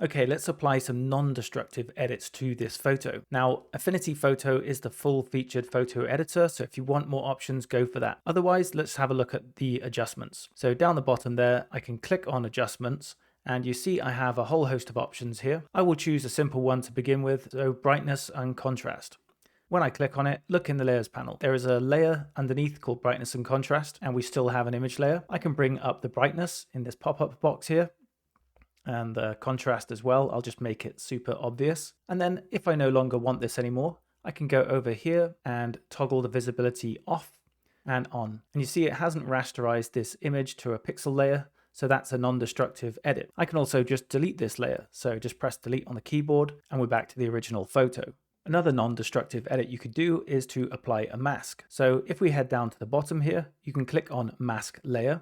Okay, let's apply some non-destructive edits to this photo. Now, Affinity Photo is the full-featured photo editor, so if you want more options, go for that. Otherwise, let's have a look at the adjustments. So down the bottom there, I can click on Adjustments, and you see I have a whole host of options here. I will choose a simple one to begin with, so brightness and contrast. When I click on it, look in the layers panel. There is a layer underneath called brightness and contrast, and we still have an image layer. I can bring up the brightness in this pop-up box here, and the contrast as well. I'll just make it super obvious. And then if I no longer want this anymore, I can go over here and toggle the visibility off and on. And you see it hasn't rasterized this image to a pixel layer, so that's a non-destructive edit. I can also just delete this layer. So just press delete on the keyboard and we're back to the original photo. Another non-destructive edit you could do is to apply a mask. So if we head down to the bottom here, you can click on Mask Layer.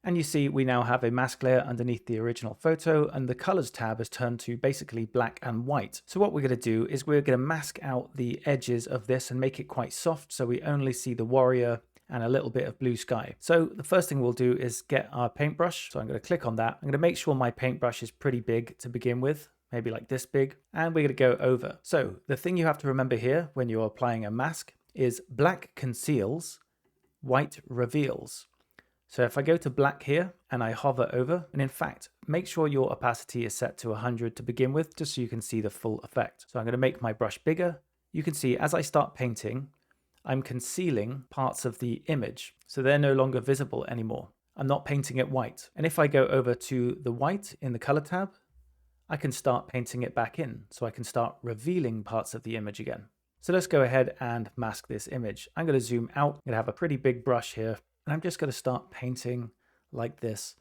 And you see we now have a mask layer underneath the original photo, and the colors tab has turned to basically black and white. So what we're going to do is we're going to mask out the edges of this and make it quite soft so we only see the warrior and a little bit of blue sky. So the first thing we'll do is get our paintbrush. So I'm going to click on that. I'm going to make sure my paintbrush is pretty big to begin with, maybe like this big, and we're going to go over. So the thing you have to remember here when you're applying a mask is black conceals, white reveals. So if I go to black here and I hover over, and in fact, make sure your opacity is set to 100 to begin with, just so you can see the full effect. So I'm going to make my brush bigger. You can see as I start painting, I'm concealing parts of the image, so they're no longer visible anymore. I'm not painting it white. And if I go over to the white in the color tab, I can start painting it back in, so I can start revealing parts of the image again. So let's go ahead and mask this image. I'm going to zoom out. I'm going to have a pretty big brush here. And I'm just going to start painting like this.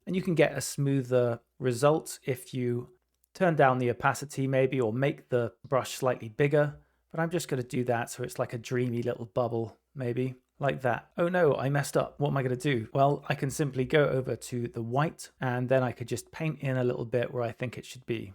And you can get a smoother result if you turn down the opacity maybe, or make the brush slightly bigger. But I'm just going to do that so it's like a dreamy little bubble, maybe like that. Oh no, I messed up. What am I going to do? Well, I can simply go over to the white and then I could just paint in a little bit where I think it should be.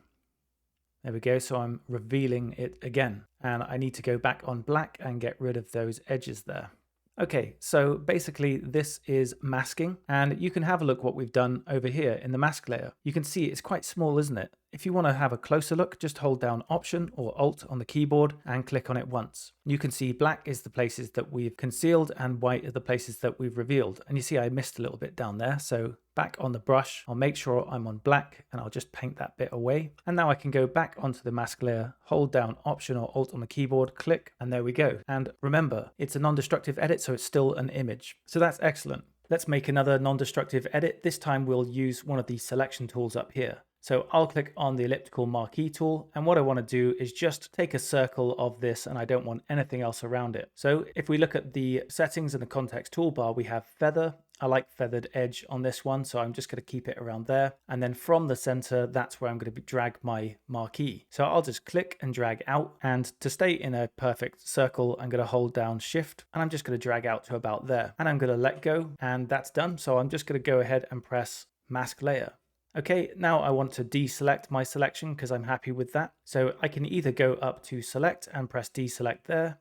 There we go. So I'm revealing it again. And I need to go back on black and get rid of those edges there. Okay, so basically this is masking, and you can have a look what we've done over here in the mask layer. You can see it's quite small, isn't it? If you want to have a closer look, just hold down Option or Alt on the keyboard and click on it once. You can see black is the places that we've concealed and white are the places that we've revealed. And you see I missed a little bit down there, so back on the brush, I'll make sure I'm on black and I'll just paint that bit away. And now I can go back onto the mask layer, hold down Option or Alt on the keyboard, click, and there we go. And remember, it's a non-destructive edit, so it's still an image. So that's excellent. Let's make another non-destructive edit. This time we'll use one of the selection tools up here. So I'll click on the elliptical marquee tool, and what I want to do is just take a circle of this, and I don't want anything else around it. So if we look at the settings in the context toolbar, we have feather. I like feathered edge on this one, so I'm just going to keep it around there. And then from the center, that's where I'm going to drag my marquee. So I'll just click and drag out. And to stay in a perfect circle, I'm going to hold down Shift, and I'm just going to drag out to about there. And I'm going to let go, and that's done. So I'm just going to go ahead and press Mask Layer. Okay, now I want to deselect my selection because I'm happy with that. So I can either go up to Select and press Deselect there,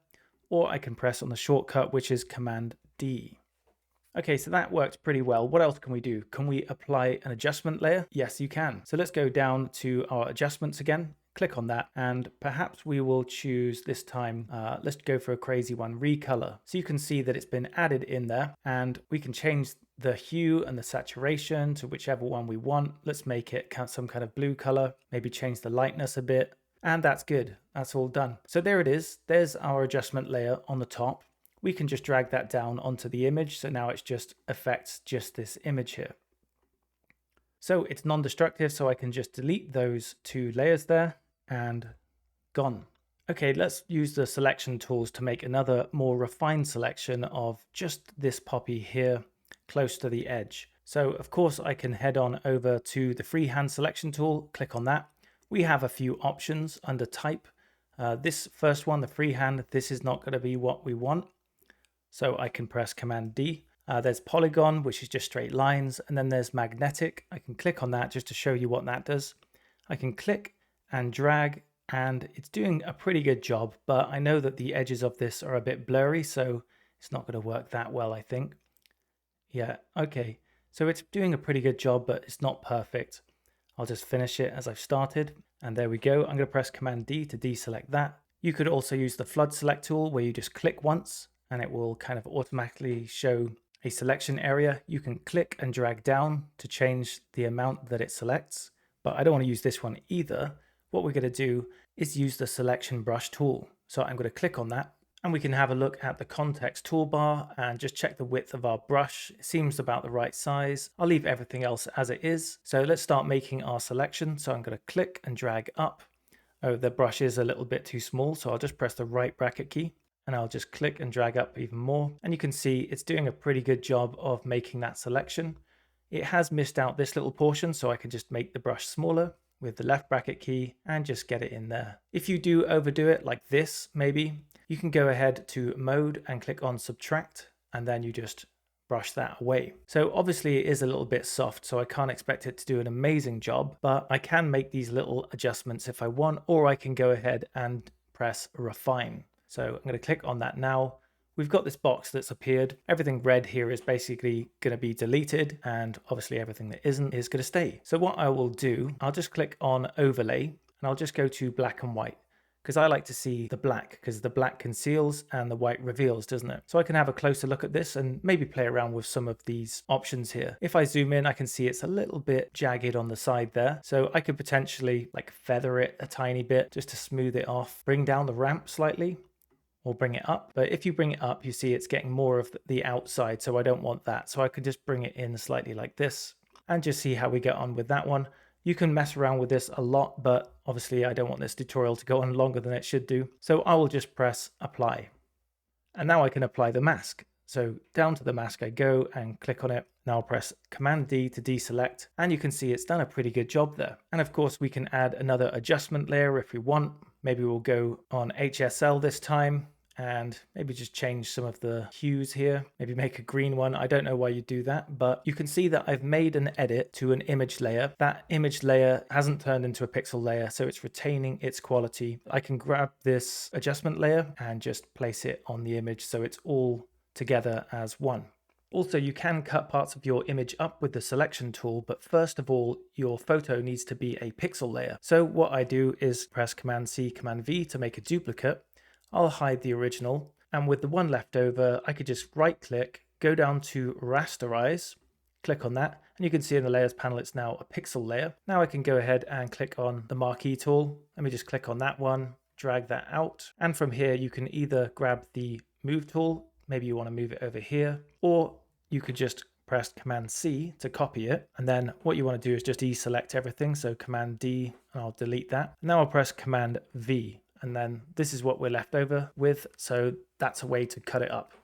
or I can press on the shortcut, which is Command D. Okay, so that worked pretty well. What else can we do? Can we apply an adjustment layer? Yes, you can. So let's go down to our adjustments again. Click on that, and perhaps we will choose this time, let's go for a crazy one, recolor. So you can see that it's been added in there, and we can change the hue and the saturation to whichever one we want. Let's make it some kind of blue color, maybe change the lightness a bit, and that's good. That's all done. So there it is. There's our adjustment layer on the top. We can just drag that down onto the image. So now it's just affects just this image here. So it's non-destructive, so I can just delete those two layers there and gone. Okay, let's use the selection tools to make another more refined selection of just this poppy here close to the edge. So of course I can head on over to the freehand selection tool, click on that. We have a few options under type. This first one, the freehand, this is not going to be what we want. So I can press Command D. There's polygon, which is just straight lines. And then there's magnetic. I can click on that just to show you what that does. I can click and drag, and it's doing a pretty good job, but I know that the edges of this are a bit blurry, so it's not going to work that well, I think. Yeah, okay. So it's doing a pretty good job, but it's not perfect. I'll just finish it as I've started. And there we go. I'm going to press Command D to deselect that. You could also use the flood select tool where you just click once and it will kind of automatically show a selection area. You can click and drag down to change the amount that it selects, but I don't want to use this one either. What we're going to do is use the selection brush tool. So I'm going to click on that and we can have a look at the context toolbar and just check the width of our brush. It seems about the right size. I'll leave everything else as it is. So let's start making our selection. So I'm going to click and drag up. Oh, the brush is a little bit too small, so I'll just press the right bracket key and I'll just click and drag up even more. And you can see it's doing a pretty good job of making that selection. It has missed out this little portion, so I can just make the brush smaller with the left bracket key and just get it in there. If you do overdo it like this, maybe, you can go ahead to mode and click on subtract, and then you just brush that away. So obviously it is a little bit soft, so I can't expect it to do an amazing job, but I can make these little adjustments if I want, or I can go ahead and press refine. So I'm going to click on that now. We've got this box that's appeared. Everything red here is basically going to be deleted, and obviously everything that isn't is going to stay. So what I will do, I'll just click on overlay and I'll just go to black and white, because I like to see the black, because the black conceals and the white reveals, doesn't it? So I can have a closer look at this and maybe play around with some of these options here. If I zoom in, I can see it's a little bit jagged on the side there. So I could potentially like feather it a tiny bit just to smooth it off, bring down the ramp slightly, or bring it up. But if you bring it up, you see it's getting more of the outside, so I don't want that. So I could just bring it in slightly like this and just see how we get on with that one. You can mess around with this a lot, but obviously I don't want this tutorial to go on longer than it should do. So I will just press apply. And now I can apply the mask. So down to the mask I go and click on it. Now I'll press Command D to deselect, and you can see it's done a pretty good job there. And of course we can add another adjustment layer if we want. Maybe we'll go on HSL this time, and maybe just change some of the hues here, maybe make a green one. I don't know why you do that, but you can see that I've made an edit to an image layer. That image layer hasn't turned into a pixel layer, so it's retaining its quality. I can grab this adjustment layer and just place it on the image so it's all together as one. Also, you can cut parts of your image up with the selection tool, but first of all, your photo needs to be a pixel layer. So what I do is press Command C, Command V to make a duplicate. I'll hide the original, and with the one left over, I could just right click, go down to Rasterize, click on that, and you can see in the layers panel it's now a pixel layer. Now I can go ahead and click on the marquee tool. Let me just click on that one, drag that out, and from here you can either grab the move tool, maybe you want to move it over here, or you could just press Command C to copy it, and then what you want to do is just deselect everything, so Command D, and I'll delete that. Now I'll press Command V. And then this is what we're left over with, so that's a way to cut it up.